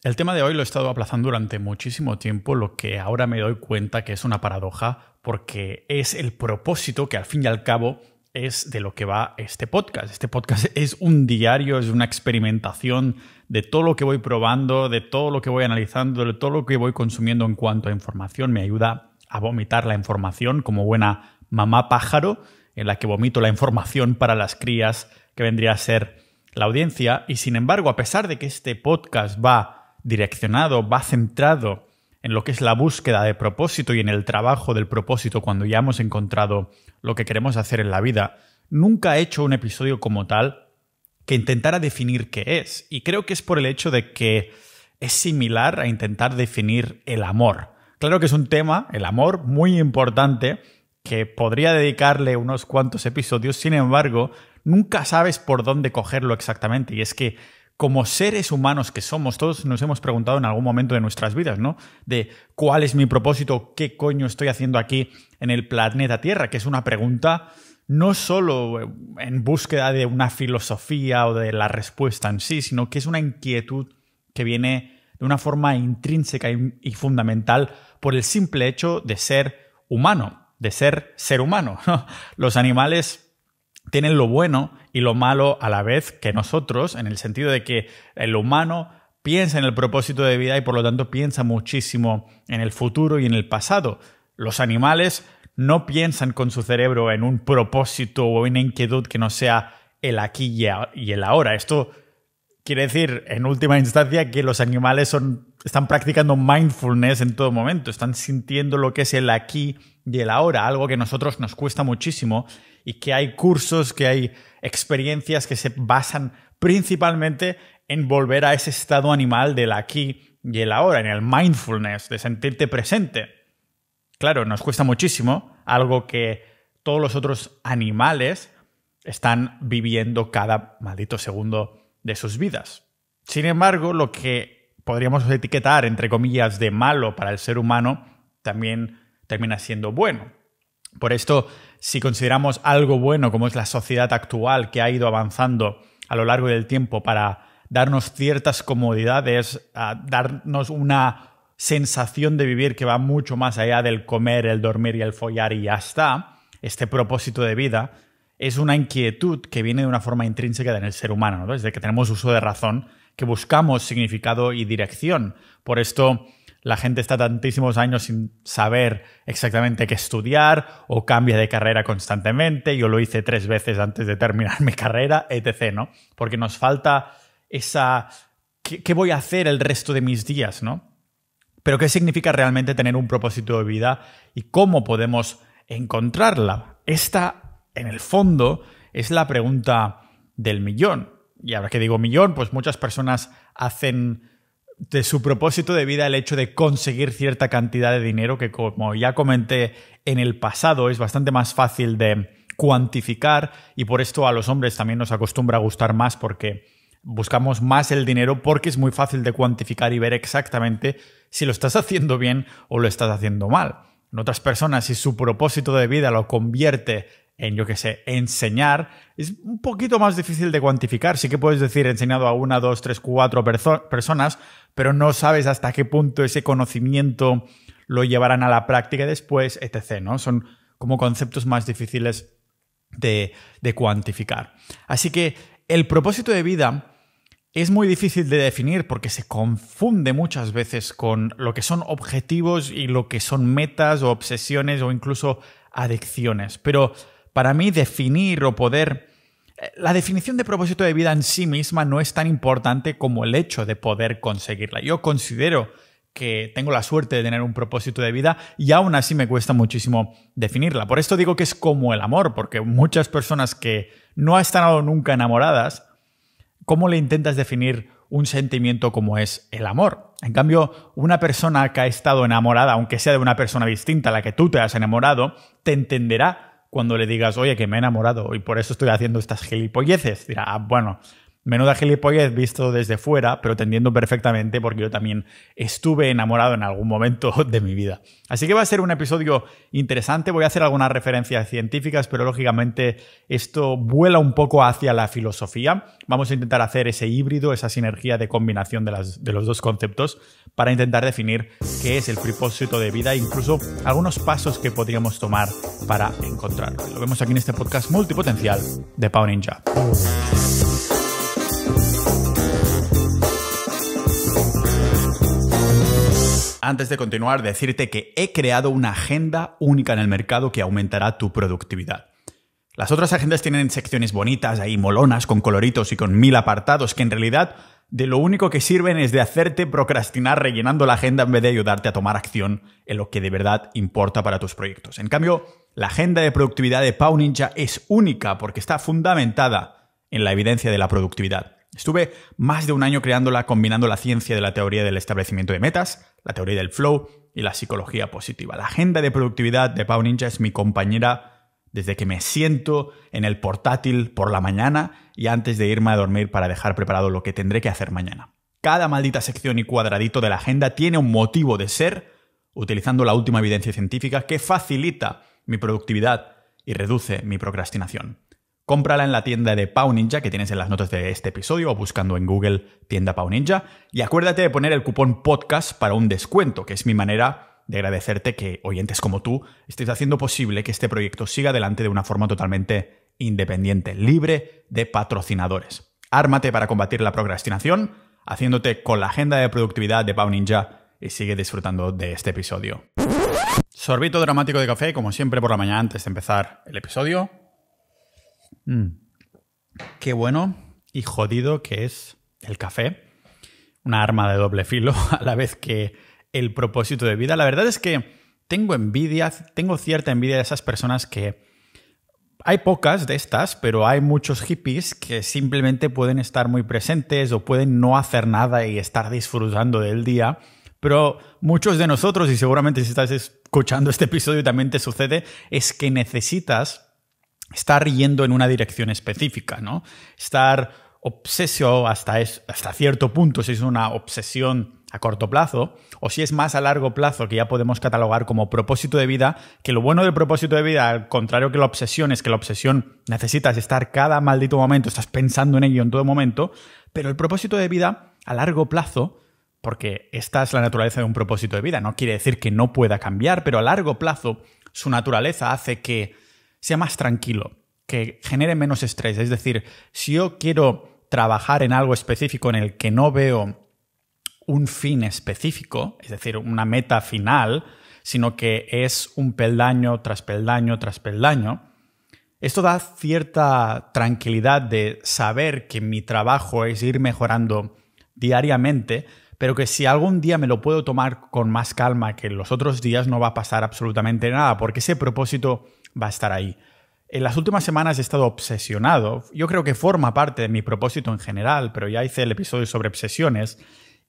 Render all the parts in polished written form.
El tema de hoy lo he estado aplazando durante muchísimo tiempo, lo que ahora me doy cuenta que es una paradoja, porque es el propósito que al fin y al cabo es de lo que va este podcast. Este podcast es un diario, es una experimentación de todo lo que voy probando, de todo lo que voy analizando, de todo lo que voy consumiendo en cuanto a información. Me ayuda a vomitar la información como buena mamá pájaro, en la que vomito la información para las crías que vendría a ser la audiencia. Y sin embargo, a pesar de que este podcast va direccionado, va centrado en lo que es la búsqueda de propósito y en el trabajo del propósito cuando ya hemos encontrado lo que queremos hacer en la vida, nunca he hecho un episodio como tal que intentara definir qué es. Y creo que es por el hecho de que es similar a intentar definir el amor. Claro que es un tema, el amor, muy importante, que podría dedicarle unos cuantos episodios, sin embargo, nunca sabes por dónde cogerlo exactamente. Y es que como seres humanos que somos, todos nos hemos preguntado en algún momento de nuestras vidas, ¿no? De cuál es mi propósito, qué coño estoy haciendo aquí en el planeta Tierra, que es una pregunta no solo en búsqueda de una filosofía o de la respuesta en sí, sino que es una inquietud que viene de una forma intrínseca y fundamental por el simple hecho de ser humano, de ser humano. Los animales tienen lo bueno y lo malo a la vez que nosotros, en el sentido de que el humano piensa en el propósito de vida y por lo tanto piensa muchísimo en el futuro y en el pasado. Los animales no piensan con su cerebro en un propósito o una inquietud que no sea el aquí y el ahora. Esto quiere decir, en última instancia, que los animales están practicando mindfulness en todo momento, están sintiendo lo que es el aquí y el ahora, algo que a nosotros nos cuesta muchísimo y que hay cursos, que hay experiencias que se basan principalmente en volver a ese estado animal del aquí y el ahora, en el mindfulness, de sentirte presente. Claro, nos cuesta muchísimo, algo que todos los otros animales están viviendo cada maldito segundo de sus vidas. Sin embargo, lo que podríamos etiquetar, entre comillas, de malo para el ser humano, también termina siendo bueno. Por esto, si consideramos algo bueno como es la sociedad actual que ha ido avanzando a lo largo del tiempo para darnos ciertas comodidades, darnos una sensación de vivir que va mucho más allá del comer, el dormir y el follar y ya está, este propósito de vida es una inquietud que viene de una forma intrínseca en el ser humano, ¿no? Desde que tenemos uso de razón, que buscamos significado y dirección. Por esto la gente está tantísimos años sin saber exactamente qué estudiar o cambia de carrera constantemente. Yo lo hice 3 veces antes de terminar mi carrera, etc., ¿no? Porque nos falta esa ¿qué voy a hacer el resto de mis días, ¿no? Pero ¿qué significa realmente tener un propósito de vida y cómo podemos encontrarla? Esta, en el fondo, es la pregunta del millón. Y ahora que digo millón, pues muchas personas hacen de su propósito de vida el hecho de conseguir cierta cantidad de dinero que, como ya comenté en el pasado, es bastante más fácil de cuantificar y por esto a los hombres también nos acostumbra a gustar más porque buscamos más el dinero porque es muy fácil de cuantificar y ver exactamente si lo estás haciendo bien o lo estás haciendo mal. En otras personas, si su propósito de vida lo convierte en, yo qué sé, enseñar, es un poquito más difícil de cuantificar. Sí que puedes decir he enseñado a 1, 2, 3, 4 personas, pero no sabes hasta qué punto ese conocimiento lo llevarán a la práctica después, etc., ¿no? Son como conceptos más difíciles de cuantificar. Así que el propósito de vida es muy difícil de definir porque se confunde muchas veces con lo que son objetivos y lo que son metas o obsesiones o incluso adicciones. Pero para mí definir o poder... La definición de propósito de vida en sí misma no es tan importante como el hecho de poder conseguirla. Yo considero que tengo la suerte de tener un propósito de vida y aún así me cuesta muchísimo definirla. Por esto digo que es como el amor, porque muchas personas que no han estado nunca enamoradas, ¿cómo le intentas definir un sentimiento como es el amor? En cambio, una persona que ha estado enamorada, aunque sea de una persona distinta a la que tú te has enamorado, te entenderá cuando le digas, oye, que me he enamorado y por eso estoy haciendo estas gilipolleces. Dirá, bueno, Menuda gilipollez visto desde fuera, pero te entiendo perfectamente porque yo también estuve enamorado en algún momento de mi vida. Así que va a ser un episodio interesante. Voy a hacer algunas referencias científicas, pero lógicamente esto vuela un poco hacia la filosofía. Vamos a intentar hacer ese híbrido, esa sinergia de combinación de los dos conceptos para intentar definir qué es el propósito de vida e incluso algunos pasos que podríamos tomar para encontrarlo. Lo vemos aquí en este podcast multipotencial de Pau Ninja. Antes de continuar, decirte que he creado una agenda única en el mercado que aumentará tu productividad. Las otras agendas tienen secciones bonitas, ahí molonas, con coloritos y con 1000 apartados, que en realidad de lo único que sirven es de hacerte procrastinar rellenando la agenda en vez de ayudarte a tomar acción en lo que de verdad importa para tus proyectos. En cambio, la agenda de productividad de Pau Ninja es única porque está fundamentada en la evidencia de la productividad. Estuve más de un año creándola combinando la ciencia de la teoría del establecimiento de metas, la teoría del flow y la psicología positiva. La agenda de productividad de Pau Ninja es mi compañera desde que me siento en el portátil por la mañana y antes de irme a dormir para dejar preparado lo que tendré que hacer mañana. Cada maldita sección y cuadradito de la agenda tiene un motivo de ser, utilizando la última evidencia científica que facilita mi productividad y reduce mi procrastinación. Cómprala en la tienda de Pau Ninja que tienes en las notas de este episodio o buscando en Google tienda Pau Ninja. Y acuérdate de poner el cupón podcast para un descuento, que es mi manera de agradecerte que oyentes como tú estéis haciendo posible que este proyecto siga adelante de una forma totalmente independiente, libre de patrocinadores. Ármate para combatir la procrastinación, haciéndote con la agenda de productividad de Pau Ninja y sigue disfrutando de este episodio. Sorbito dramático de café, como siempre por la mañana antes de empezar el episodio. Qué bueno y jodido que es el café. Una arma de doble filo a la vez que el propósito de vida. La verdad es que tengo cierta envidia de esas personas que... Hay pocas de estas, pero hay muchos hippies que simplemente pueden estar muy presentes o pueden no hacer nada y estar disfrutando del día. Pero muchos de nosotros, y seguramente si estás escuchando este episodio también te sucede, es que necesitas estar yendo en una dirección específica, ¿no? Estar obsesio hasta cierto punto, si es una obsesión a corto plazo, o si es más a largo plazo, que ya podemos catalogar como propósito de vida, que lo bueno del propósito de vida, al contrario que la obsesión, es que la obsesión necesitas estar cada maldito momento, estás pensando en ello en todo momento, pero el propósito de vida a largo plazo, porque esta es la naturaleza de un propósito de vida, no quiere decir que no pueda cambiar, pero a largo plazo su naturaleza hace que sea más tranquilo, que genere menos estrés. Es decir, si yo quiero trabajar en algo específico en el que no veo un fin específico, es decir, una meta final, sino que es un peldaño tras peldaño tras peldaño, esto da cierta tranquilidad de saber que mi trabajo es ir mejorando diariamente, pero que si algún día me lo puedo tomar con más calma que los otros días no va a pasar absolutamente nada, porque ese propósito va a estar ahí. En las últimas semanas he estado obsesionado. Yo creo que forma parte de mi propósito en general, pero ya hice el episodio sobre obsesiones.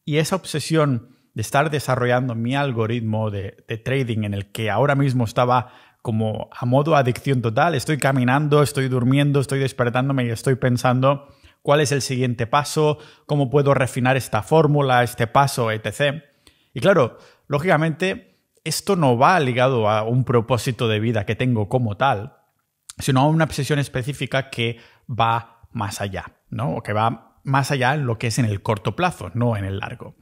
Y esa obsesión de estar desarrollando mi algoritmo de trading en el que ahora mismo estaba como a modo adicción total. Estoy caminando, estoy durmiendo, estoy despertándome y estoy pensando cuál es el siguiente paso, cómo puedo refinar esta fórmula, este paso, etc. Y claro, lógicamente, esto no va ligado a un propósito de vida que tengo como tal, sino a una obsesión específica que va más allá, ¿no? O que va más allá en lo que es en el corto plazo, no en el largo.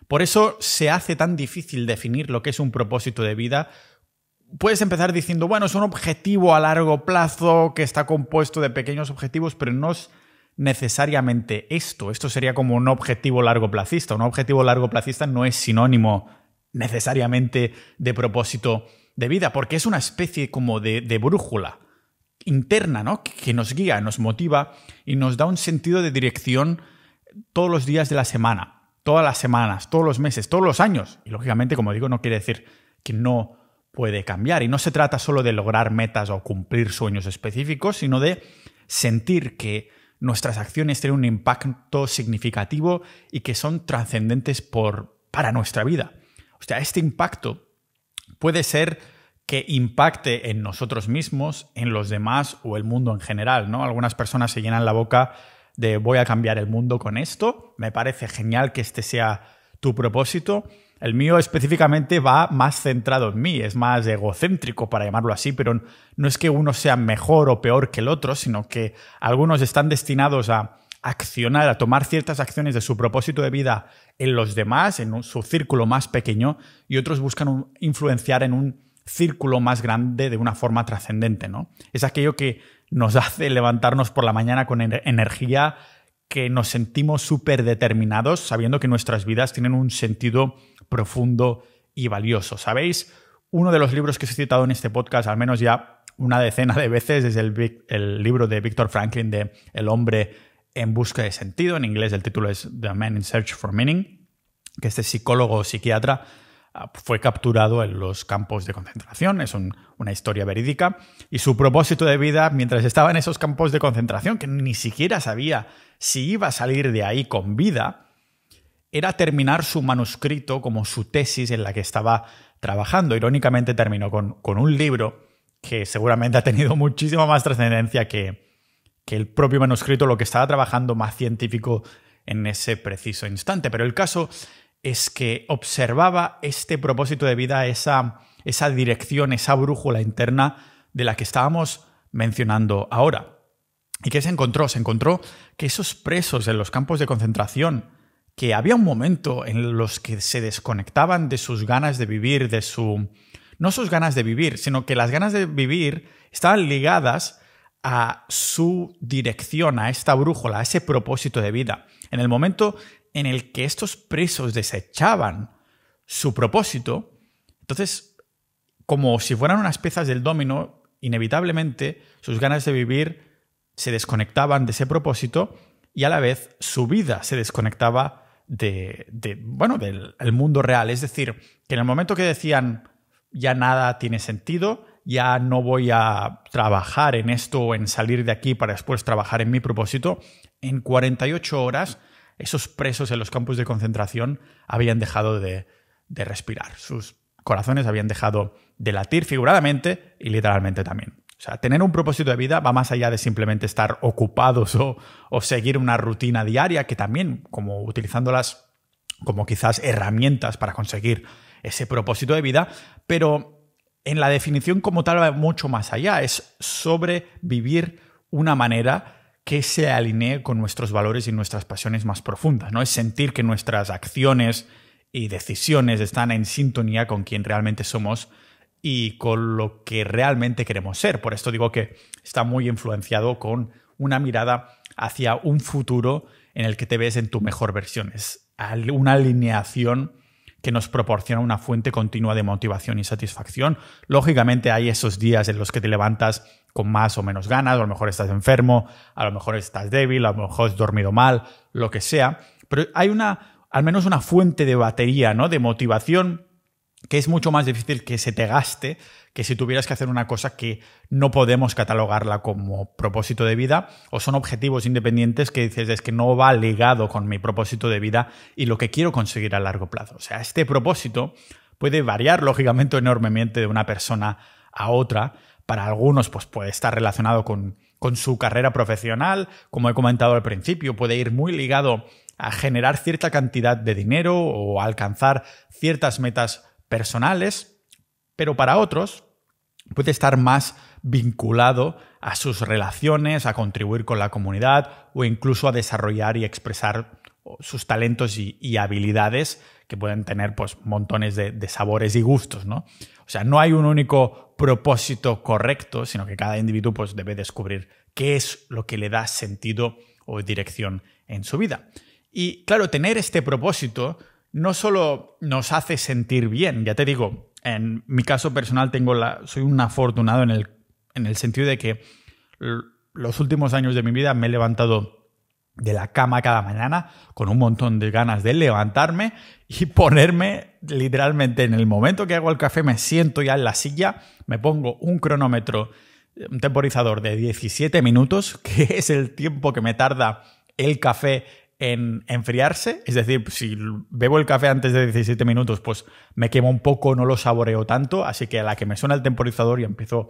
Por eso se hace tan difícil definir lo que es un propósito de vida. Puedes empezar diciendo, bueno, es un objetivo a largo plazo que está compuesto de pequeños objetivos, pero no es necesariamente esto. Esto sería como un objetivo largoplacista. Un objetivo largoplacista no es sinónimo necesariamente de propósito de vida, porque es una especie como de brújula interna, ¿no? Que nos guía, nos motiva y nos da un sentido de dirección todos los días de la semana, todas las semanas, todos los meses, todos los años. Y lógicamente, como digo, no quiere decir que no puede cambiar. Y no se trata solo de lograr metas o cumplir sueños específicos, sino de sentir que nuestras acciones tienen un impacto significativo y que son trascendentes para nuestra vida. O sea, este impacto puede ser que impacte en nosotros mismos, en los demás o el mundo en general, ¿no? Algunas personas se llenan la boca de voy a cambiar el mundo con esto. Me parece genial que este sea tu propósito. El mío específicamente va más centrado en mí, es más egocéntrico, para llamarlo así, pero no es que uno sea mejor o peor que el otro, sino que algunos están destinados a accionar, a tomar ciertas acciones de su propósito de vida en los demás, en su círculo más pequeño, y otros buscan influenciar en un círculo más grande de una forma trascendente, ¿no? Es aquello que nos hace levantarnos por la mañana con energía, que nos sentimos súper determinados, sabiendo que nuestras vidas tienen un sentido profundo y valioso. ¿Sabéis? Uno de los libros que os he citado en este podcast, al menos ya una decena de veces, es el libro de Viktor Frankl de El hombre en busca de sentido. En inglés el título es The Man in Search for Meaning, que este psicólogo o psiquiatra fue capturado en los campos de concentración. Es una historia verídica. Y su propósito de vida, mientras estaba en esos campos de concentración, que ni siquiera sabía si iba a salir de ahí con vida, era terminar su manuscrito como su tesis en la que estaba trabajando. Irónicamente terminó con un libro que seguramente ha tenido muchísima más trascendencia que el propio manuscrito, lo que estaba trabajando más científico en ese preciso instante. Pero el caso es que observaba este propósito de vida, esa dirección, esa brújula interna de la que estábamos mencionando ahora. ¿Y qué se encontró? Se encontró que esos presos en los campos de concentración, que había un momento en los que se desconectaban de sus ganas de vivir, no sus ganas de vivir, sino que las ganas de vivir estaban ligadas a su dirección, a esta brújula, a ese propósito de vida. En el momento en el que estos presos desechaban su propósito, entonces, como si fueran unas piezas del dominó, inevitablemente sus ganas de vivir se desconectaban de ese propósito y a la vez su vida se desconectaba del mundo real. Es decir, que en el momento que decían ya nada tiene sentido, ya no voy a trabajar en esto o en salir de aquí para después trabajar en mi propósito, en 48 horas esos presos en los campos de concentración habían dejado de respirar. Sus corazones habían dejado de latir figuradamente y literalmente también. O sea, tener un propósito de vida va más allá de simplemente estar ocupados o seguir una rutina diaria, que también, como utilizándolas como quizás herramientas para conseguir ese propósito de vida, pero en la definición como tal va mucho más allá. Es sobre vivir una manera que se alinee con nuestros valores y nuestras pasiones más profundas, ¿no? Es sentir que nuestras acciones y decisiones están en sintonía con quien realmente somos y con lo que realmente queremos ser. Por esto digo que está muy influenciado con una mirada hacia un futuro en el que te ves en tu mejor versión. Es una alineación que nos proporciona una fuente continua de motivación y satisfacción. Lógicamente hay esos días en los que te levantas con más o menos ganas, a lo mejor estás enfermo, a lo mejor estás débil, a lo mejor has dormido mal, lo que sea, pero hay al menos una fuente de batería, ¿no?, de motivación que es mucho más difícil que se te gaste que si tuvieras que hacer una cosa que no podemos catalogarla como propósito de vida, o son objetivos independientes que dices es que no va ligado con mi propósito de vida y lo que quiero conseguir a largo plazo. O sea, este propósito puede variar lógicamente enormemente de una persona a otra. Para algunos pues puede estar relacionado con su carrera profesional, como he comentado al principio, puede ir muy ligado a generar cierta cantidad de dinero o a alcanzar ciertas metas personales, pero para otros puede estar más vinculado a sus relaciones, a contribuir con la comunidad o incluso a desarrollar y expresar sus talentos y habilidades que pueden tener pues montones de sabores y gustos, ¿no? O sea, no hay un único propósito correcto, sino que cada individuo pues debe descubrir qué es lo que le da sentido o dirección en su vida. Y claro, tener este propósito no solo nos hace sentir bien, ya te digo, en mi caso personal soy un afortunado en el sentido de que los últimos años de mi vida me he levantado de la cama cada mañana con un montón de ganas de levantarme y ponerme literalmente en el momento que hago el café, me siento ya en la silla, me pongo un cronómetro, un temporizador de 17 minutos, que es el tiempo que me tarda el café en enfriarse. Es decir, si bebo el café antes de 17 minutos, pues me quemo un poco, no lo saboreo tanto, así que a la que me suena el temporizador y empiezo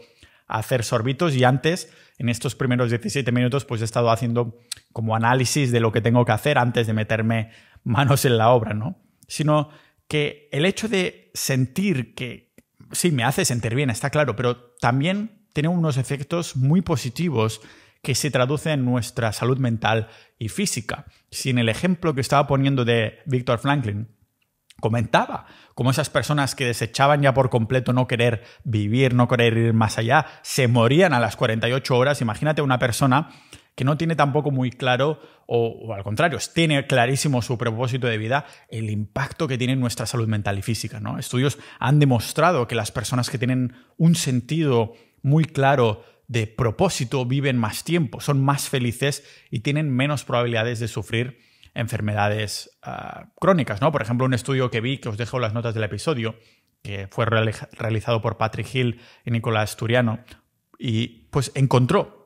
a hacer sorbitos y antes, en estos primeros 17 minutos, pues he estado haciendo como análisis de lo que tengo que hacer antes de meterme manos en la obra, ¿no? Sino que el hecho de sentir que sí, me hace sentir bien, está claro, pero también tiene unos efectos muy positivos que se traducen en nuestra salud mental y física. Si en el ejemplo que estaba poniendo de Viktor Frankl comentaba cómo esas personas que desechaban ya por completo no querer vivir, no querer ir más allá, se morían a las 48 horas. Imagínate una persona que no tiene tampoco muy claro, o al contrario, tiene clarísimo su propósito de vida, el impacto que tiene en nuestra salud mental y física, ¿no? Estudios han demostrado que las personas que tienen un sentido muy claro de propósito viven más tiempo, son más felices y tienen menos probabilidades de sufrir enfermedades crónicas, ¿no? Por ejemplo, un estudio que vi, que os dejo en las notas del episodio, que fue realizado por Patrick Hill y Nicolás Turiano, y pues encontró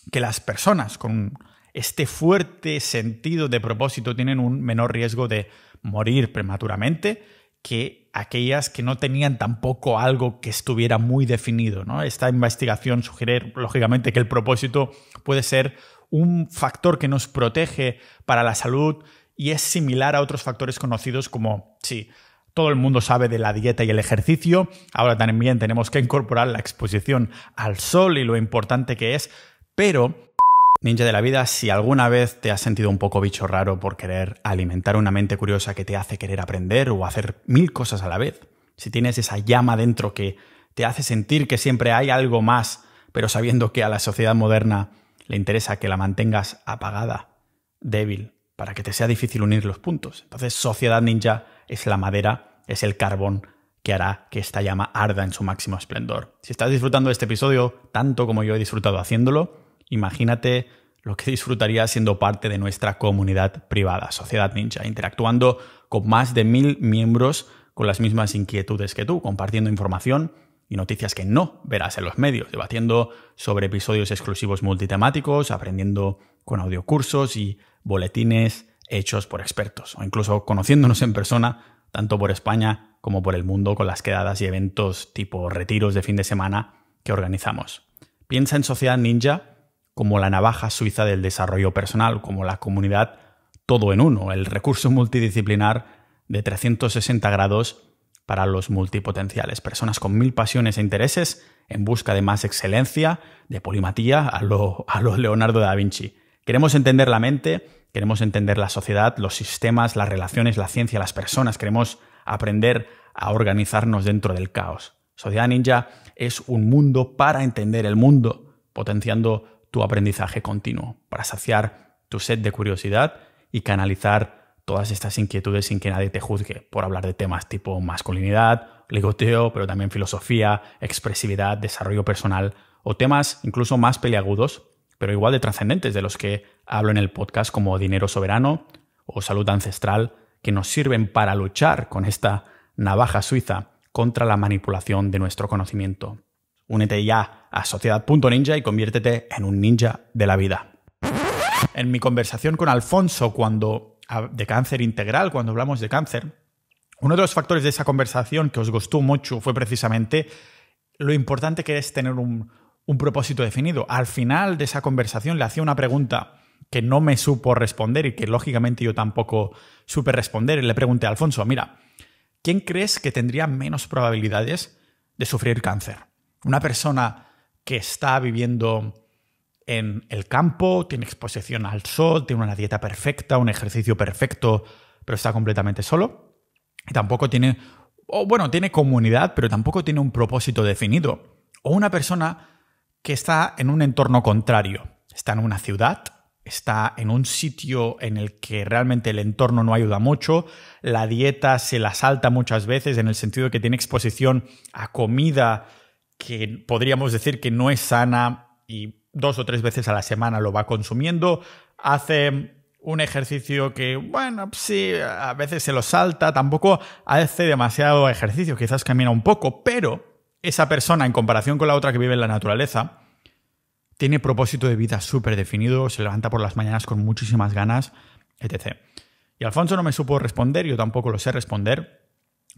que las personas con este fuerte sentido de propósito tienen un menor riesgo de morir prematuramente que aquellas que no tenían tampoco algo que estuviera muy definido, ¿no? Esta investigación sugiere, lógicamente, que el propósito puede ser un factor que nos protege para la salud y es similar a otros factores conocidos como, sí, todo el mundo sabe de la dieta y el ejercicio, ahora también tenemos que incorporar la exposición al sol y lo importante que es, pero, ninja de la vida, si alguna vez te has sentido un poco bicho raro por querer alimentar una mente curiosa que te hace querer aprender o hacer 1000 cosas a la vez, si tienes esa llama dentro que te hace sentir que siempre hay algo más, pero sabiendo que a la sociedad moderna le interesa que la mantengas apagada, débil, para que te sea difícil unir los puntos. Entonces, Sociedad Ninja es la madera, es el carbón que hará que esta llama arda en su máximo esplendor. Si estás disfrutando de este episodio tanto como yo he disfrutado haciéndolo, imagínate lo que disfrutarías siendo parte de nuestra comunidad privada, Sociedad Ninja, interactuando con más de 1000 miembros con las mismas inquietudes que tú, compartiendo información y noticias que no verás en los medios, debatiendo sobre episodios exclusivos multitemáticos, aprendiendo con audiocursos y boletines hechos por expertos, o incluso conociéndonos en persona, tanto por España como por el mundo, con las quedadas y eventos tipo retiros de fin de semana que organizamos. Piensa en Sociedad Ninja como la navaja suiza del desarrollo personal, como la comunidad todo en uno, el recurso multidisciplinar de 360 grados para los multipotenciales, personas con 1000 pasiones e intereses en busca de más excelencia, de polimatía a lo Leonardo da Vinci. Queremos entender la mente, queremos entender la sociedad, los sistemas, las relaciones, la ciencia, las personas, queremos aprender a organizarnos dentro del caos. Sociedad Ninja es un mundo para entender el mundo, potenciando tu aprendizaje continuo, para saciar tu sed de curiosidad y canalizar todas estas inquietudes sin que nadie te juzgue por hablar de temas tipo masculinidad, ligoteo, pero también filosofía, expresividad, desarrollo personal o temas incluso más peliagudos, pero igual de trascendentes de los que hablo en el podcast, como dinero soberano o salud ancestral, que nos sirven para luchar con esta navaja suiza contra la manipulación de nuestro conocimiento. Únete ya a Sociedad.ninja y conviértete en un ninja de la vida. En mi conversación con Alfonso de cáncer integral, cuando hablamos de cáncer, uno de los factores de esa conversación que os gustó mucho fue precisamente lo importante que es tener un propósito definido. Al final de esa conversación le hacía una pregunta que no me supo responder y que lógicamente yo tampoco supe responder. Y le pregunté a Alfonso, mira, ¿quién crees que tendría menos probabilidades de sufrir cáncer? Una persona que está viviendo en el campo, tiene exposición al sol, tiene una dieta perfecta, un ejercicio perfecto, pero está completamente solo. Y tampoco tiene comunidad, pero tampoco tiene un propósito definido. O una persona que está en un entorno contrario. Está en una ciudad, está en un sitio en el que realmente el entorno no ayuda mucho, la dieta se la salta muchas veces en el sentido de que tiene exposición a comida que podríamos decir que no es sana y 2 o 3 veces a la semana lo va consumiendo, hace un ejercicio que, bueno, sí, a veces se lo salta, tampoco hace demasiado ejercicio, quizás camina un poco, pero esa persona, en comparación con la otra que vive en la naturaleza, tiene propósito de vida súper definido, se levanta por las mañanas con muchísimas ganas, etc. Y Alfonso no me supo responder, yo tampoco lo sé responder,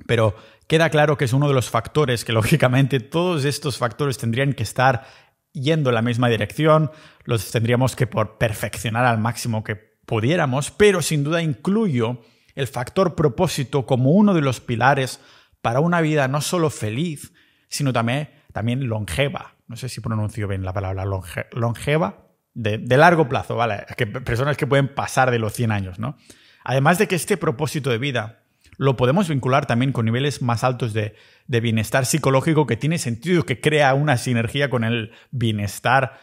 pero queda claro que es uno de los factores que, lógicamente, todos estos factores tendrían que estar yendo en la misma dirección, los tendríamos que perfeccionar al máximo que pudiéramos, pero sin duda incluyo el factor propósito como uno de los pilares para una vida no solo feliz, sino también longeva. No sé si pronuncio bien la palabra longeva, de largo plazo, ¿vale? Personas que pueden pasar de los 100 años, ¿no? Además de que este propósito de vida lo podemos vincular también con niveles más altos de bienestar psicológico, que tiene sentido, que crea una sinergia con el bienestar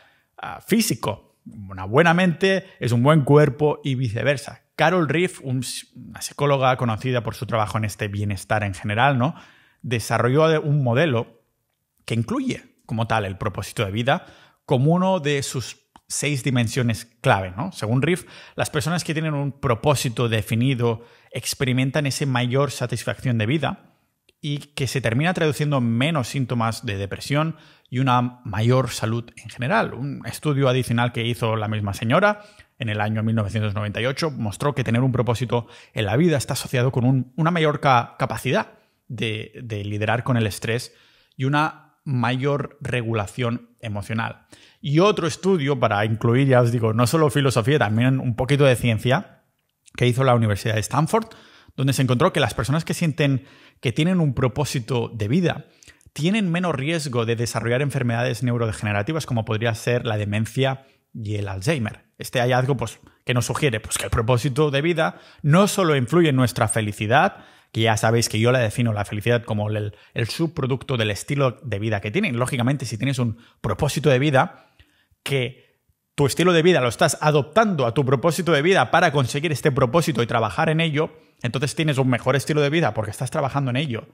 físico. Una buena mente es un buen cuerpo y viceversa. Carol Reef, una psicóloga conocida por su trabajo en este bienestar en general, ¿no?, desarrolló un modelo que incluye como tal el propósito de vida como uno de sus 6 dimensiones clave, ¿no? Según Reef, las personas que tienen un propósito definido experimentan esa mayor satisfacción de vida y que se termina traduciendo en menos síntomas de depresión y una mayor salud en general. Un estudio adicional que hizo la misma señora en el año 1998 mostró que tener un propósito en la vida está asociado con una mayor capacidad de lidiar con el estrés y una mayor regulación emocional. Y otro estudio, para incluir, ya os digo, no solo filosofía, también un poquito de ciencia, que hizo la Universidad de Stanford, donde se encontró que las personas que sienten que tienen un propósito de vida tienen menos riesgo de desarrollar enfermedades neurodegenerativas como podría ser la demencia y el Alzheimer. Este hallazgo, pues, que nos sugiere que el propósito de vida no solo influye en nuestra felicidad, que ya sabéis que yo la defino la felicidad como el subproducto del estilo de vida que tienen. Lógicamente, si tienes un propósito de vida, que tu estilo de vida lo estás adoptando a tu propósito de vida para conseguir este propósito y trabajar en ello, entonces tienes un mejor estilo de vida porque estás trabajando en ello.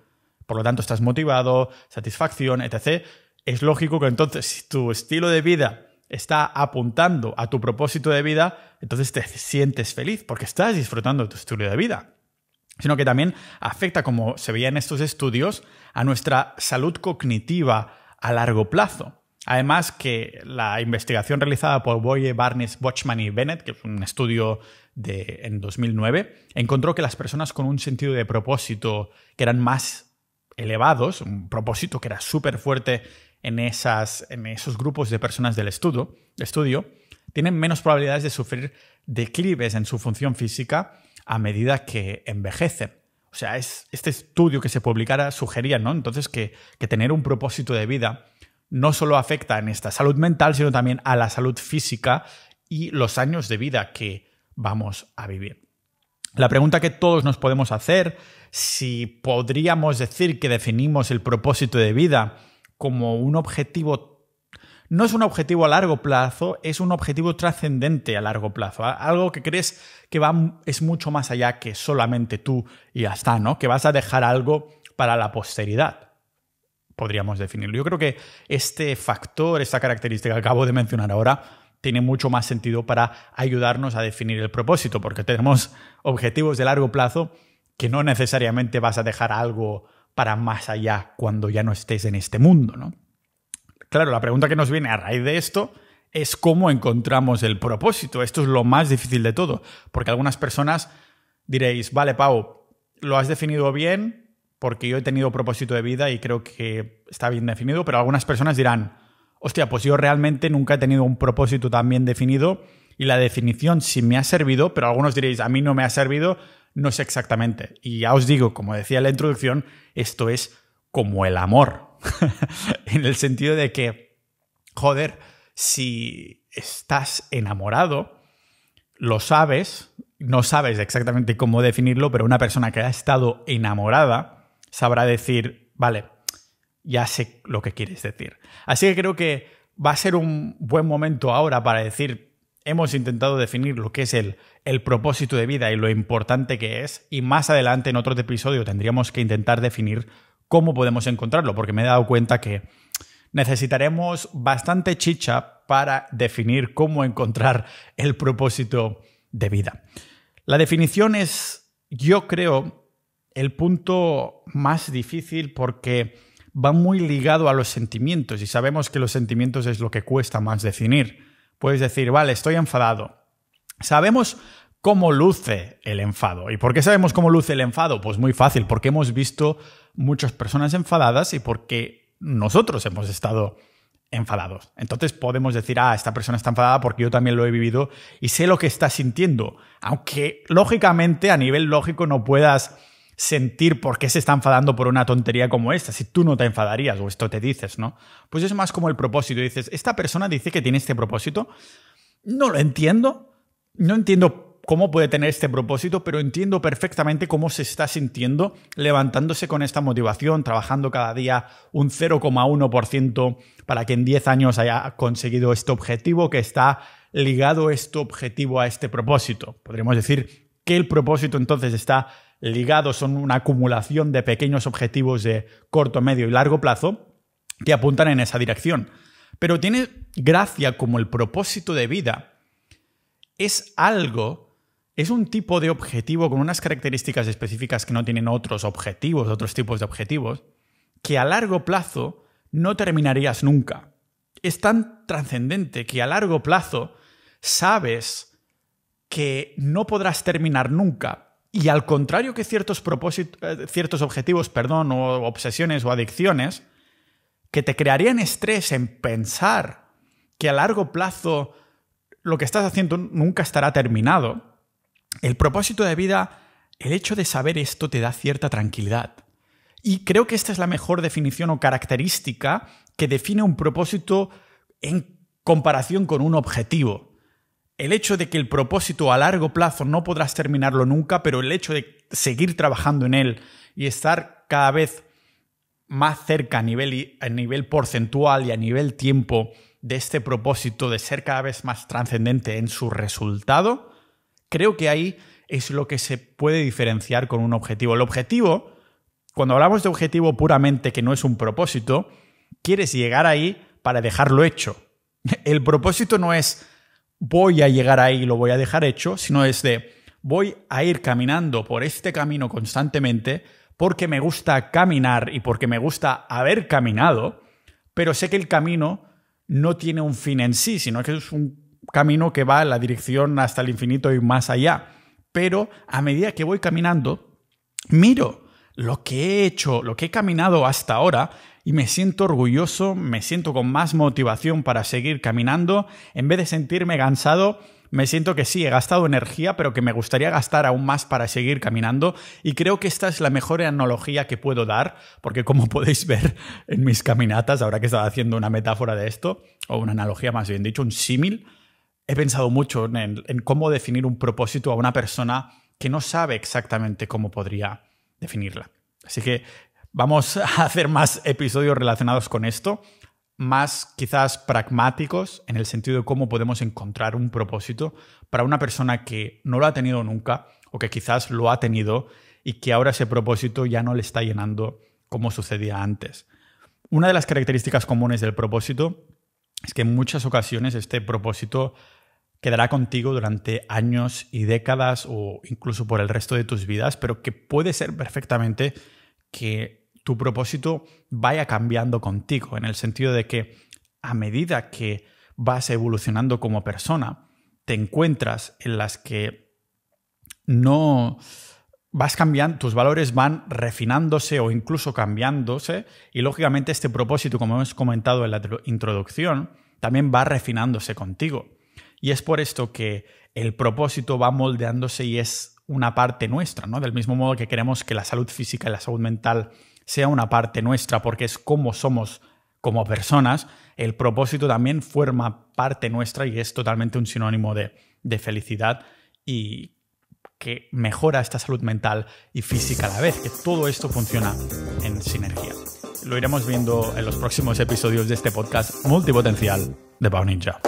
Por lo tanto, estás motivado, satisfacción, etc. Es lógico que entonces, si tu estilo de vida está apuntando a tu propósito de vida, entonces te sientes feliz porque estás disfrutando de tu estilo de vida. Sino que también afecta, como se veía en estos estudios, a nuestra salud cognitiva a largo plazo. Además que la investigación realizada por Boye, Barnes, Bochman y Bennett, que es un estudio en 2009, encontró que las personas con un sentido de propósito que eran más elevados, un propósito que era súper fuerte en esos grupos de personas del estudio, tienen menos probabilidades de sufrir declives en su función física a medida que envejecen. O sea, este estudio que se publicara sugería, ¿no?, entonces que tener un propósito de vida no solo afecta en esta salud mental, sino también a la salud física y los años de vida que vamos a vivir. La pregunta que todos nos podemos hacer, si podríamos decir que definimos el propósito de vida como un objetivo, no es un objetivo a largo plazo, es un objetivo trascendente a largo plazo, algo que crees que es mucho más allá que solamente tú y ya está, ¿no?, que vas a dejar algo para la posteridad. Podríamos definirlo. Yo creo que este factor, esta característica que acabo de mencionar ahora, tiene mucho más sentido para ayudarnos a definir el propósito, porque tenemos objetivos de largo plazo que no necesariamente vas a dejar algo para más allá cuando ya no estés en este mundo, ¿no? Claro, la pregunta que nos viene a raíz de esto es cómo encontramos el propósito. Esto es lo más difícil de todo, porque algunas personas diréis, vale, Pau, lo has definido bien, porque yo he tenido propósito de vida y creo que está bien definido, pero algunas personas dirán, hostia, pues yo realmente nunca he tenido un propósito tan bien definido y la definición sí me ha servido, pero algunos diréis, a mí no me ha servido, no sé exactamente. Y ya os digo, como decía en la introducción, esto es como el amor, en el sentido de que, joder, si estás enamorado, lo sabes, no sabes exactamente cómo definirlo, pero una persona que ha estado enamorada sabrá decir, vale, ya sé lo que quieres decir. Así que creo que va a ser un buen momento ahora para decir, hemos intentado definir lo que es el propósito de vida y lo importante que es, y más adelante en otro episodio tendríamos que intentar definir cómo podemos encontrarlo, porque me he dado cuenta que necesitaremos bastante chicha para definir cómo encontrar el propósito de vida. La definición es, yo creo, el punto más difícil porque va muy ligado a los sentimientos y sabemos que los sentimientos es lo que cuesta más definir. Puedes decir, vale, estoy enfadado. Sabemos cómo luce el enfado. ¿Y por qué sabemos cómo luce el enfado? Pues muy fácil, porque hemos visto muchas personas enfadadas y porque nosotros hemos estado enfadados. Entonces podemos decir, esta persona está enfadada porque yo también lo he vivido y sé lo que está sintiendo. Aunque lógicamente, a nivel lógico, no puedas sentir por qué se está enfadando por una tontería como esta, si tú no te enfadarías, o esto te dices, ¿no? Pues es más como el propósito. Dices, esta persona dice que tiene este propósito, no lo entiendo, no entiendo cómo puede tener este propósito, pero entiendo perfectamente cómo se está sintiendo levantándose con esta motivación, trabajando cada día un 0,1% para que en 10 años haya conseguido este objetivo, que está ligado este objetivo a este propósito. Podríamos decir que el propósito entonces está ligado, son una acumulación de pequeños objetivos de corto, medio y largo plazo que apuntan en esa dirección. Pero tiene gracia como el propósito de vida es un tipo de objetivo con unas características específicas que no tienen otros objetivos, otros tipos de objetivos, que a largo plazo no terminarías nunca. Es tan trascendente que a largo plazo sabes que no podrás terminar nunca. Y al contrario que ciertos objetivos, o obsesiones o adicciones, que te crearían estrés en pensar que a largo plazo lo que estás haciendo nunca estará terminado, el propósito de vida, el hecho de saber esto te da cierta tranquilidad. Y creo que esta es la mejor definición o característica que define un propósito en comparación con un objetivo. El hecho de que el propósito a largo plazo no podrás terminarlo nunca, pero el hecho de seguir trabajando en él y estar cada vez más cerca a nivel porcentual y a nivel tiempo de este propósito, de ser cada vez más trascendente en su resultado, creo que ahí es lo que se puede diferenciar con un objetivo. El objetivo, cuando hablamos de objetivo puramente que no es un propósito, quieres llegar ahí para dejarlo hecho. El propósito no es voy a llegar ahí y lo voy a dejar hecho, sino es de voy a ir caminando por este camino constantemente porque me gusta caminar y porque me gusta haber caminado, pero sé que el camino no tiene un fin en sí, sino que es un camino que va en la dirección hasta el infinito y más allá. Pero a medida que voy caminando, miro lo que he hecho, lo que he caminado hasta ahora y me siento orgulloso, me siento con más motivación para seguir caminando. En vez de sentirme cansado, me siento que sí, he gastado energía, pero que me gustaría gastar aún más para seguir caminando. Y creo que esta es la mejor analogía que puedo dar, porque como podéis ver en mis caminatas, ahora que estaba haciendo una metáfora de esto, o una analogía más bien dicho, un símil, he pensado mucho en cómo definir un propósito a una persona que no sabe exactamente cómo podría definirla. Así que vamos a hacer más episodios relacionados con esto, más quizás pragmáticos en el sentido de cómo podemos encontrar un propósito para una persona que no lo ha tenido nunca o que quizás lo ha tenido y que ahora ese propósito ya no le está llenando como sucedía antes. Una de las características comunes del propósito es que en muchas ocasiones este propósito quedará contigo durante años y décadas o incluso por el resto de tus vidas, pero que puede ser perfectamente que tu propósito vaya cambiando contigo, en el sentido de que a medida que vas evolucionando como persona, te encuentras en las que no vas cambiando, tus valores van refinándose o incluso cambiándose y lógicamente este propósito, como hemos comentado en la introducción, también va refinándose contigo. Y es por esto que el propósito va moldeándose y es una parte nuestra, ¿no? Del mismo modo que queremos que la salud física y la salud mental sea una parte nuestra porque es como somos como personas, el propósito también forma parte nuestra y es totalmente un sinónimo de felicidad y que mejora esta salud mental y física a la vez, que todo esto funciona en sinergia. Lo iremos viendo en los próximos episodios de este podcast multipotencial de Pau Ninja.